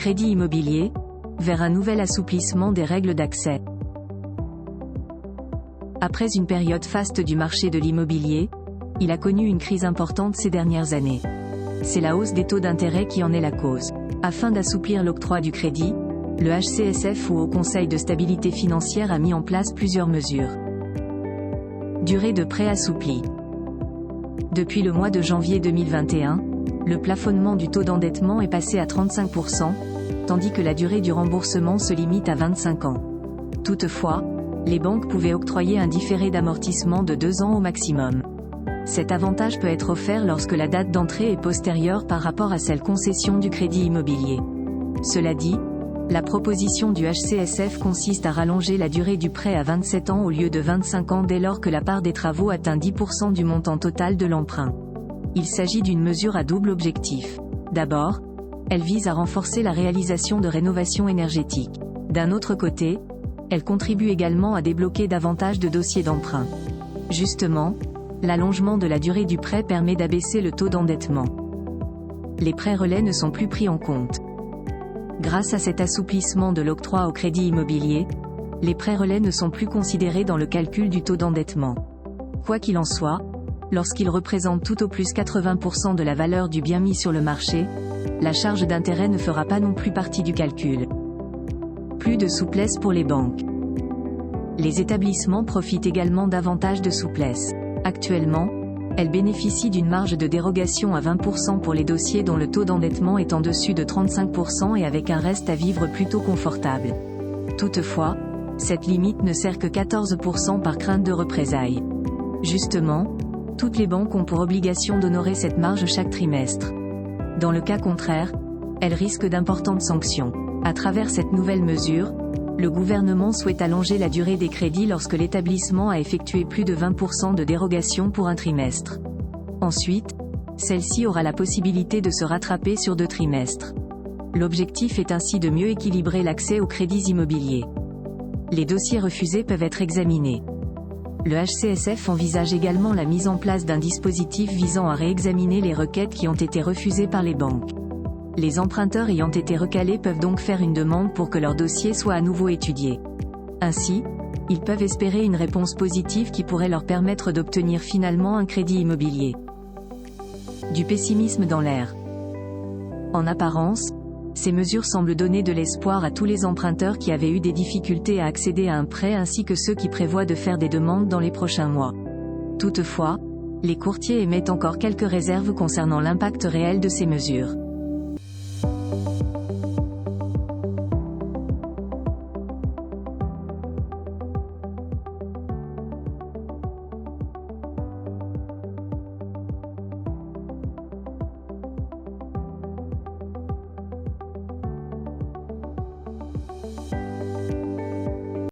Crédit immobilier, vers un nouvel assouplissement des règles d'accès. Après une période faste du marché de l'immobilier, il a connu une crise importante ces dernières années. C'est la hausse des taux d'intérêt qui en est la cause. Afin d'assouplir l'octroi du crédit, le HCSF ou Haut Conseil de stabilité financière a mis en place plusieurs mesures. Durée de prêt assouplie. Depuis le mois de janvier 2021, le plafonnement du taux d'endettement est passé à 35%, tandis que la durée du remboursement se limite à 25 ans. Toutefois, les banques pouvaient octroyer un différé d'amortissement de 2 ans au maximum. Cet avantage peut être offert lorsque la date d'entrée est postérieure par rapport à celle concession du crédit immobilier. Cela dit, la proposition du HCSF consiste à rallonger la durée du prêt à 27 ans au lieu de 25 ans dès lors que la part des travaux atteint 10% du montant total de l'emprunt. Il s'agit d'une mesure à double objectif. D'abord, elle vise à renforcer la réalisation de rénovations énergétiques. D'un autre côté, elle contribue également à débloquer davantage de dossiers d'emprunt. Justement, l'allongement de la durée du prêt permet d'abaisser le taux d'endettement. Les prêts relais ne sont plus pris en compte. Grâce à cet assouplissement de l'octroi au crédit immobilier, les prêts relais ne sont plus considérés dans le calcul du taux d'endettement. Quoi qu'il en soit, lorsqu'ils représentent tout au plus 80% de la valeur du bien mis sur le marché, la charge d'intérêt ne fera pas non plus partie du calcul. Plus de souplesse pour les banques. Les établissements profitent également davantage de souplesse. Actuellement, elles bénéficient d'une marge de dérogation à 20% pour les dossiers dont le taux d'endettement est en dessus de 35% et avec un reste à vivre plutôt confortable. Toutefois, cette limite ne sert que 14% par crainte de représailles. Justement, toutes les banques ont pour obligation d'honorer cette marge chaque trimestre. Dans le cas contraire, elles risquent d'importantes sanctions. À travers cette nouvelle mesure, le gouvernement souhaite allonger la durée des crédits lorsque l'établissement a effectué plus de 20% de dérogation pour un trimestre. Ensuite, celle-ci aura la possibilité de se rattraper sur 2 trimestres. L'objectif est ainsi de mieux équilibrer l'accès aux crédits immobiliers. Les dossiers refusés peuvent être examinés. Le HCSF envisage également la mise en place d'un dispositif visant à réexaminer les requêtes qui ont été refusées par les banques. Les emprunteurs ayant été recalés peuvent donc faire une demande pour que leur dossier soit à nouveau étudié. Ainsi, ils peuvent espérer une réponse positive qui pourrait leur permettre d'obtenir finalement un crédit immobilier. Du pessimisme dans l'air. En apparence, ces mesures semblent donner de l'espoir à tous les emprunteurs qui avaient eu des difficultés à accéder à un prêt ainsi que ceux qui prévoient de faire des demandes dans les prochains mois. Toutefois, les courtiers émettent encore quelques réserves concernant l'impact réel de ces mesures.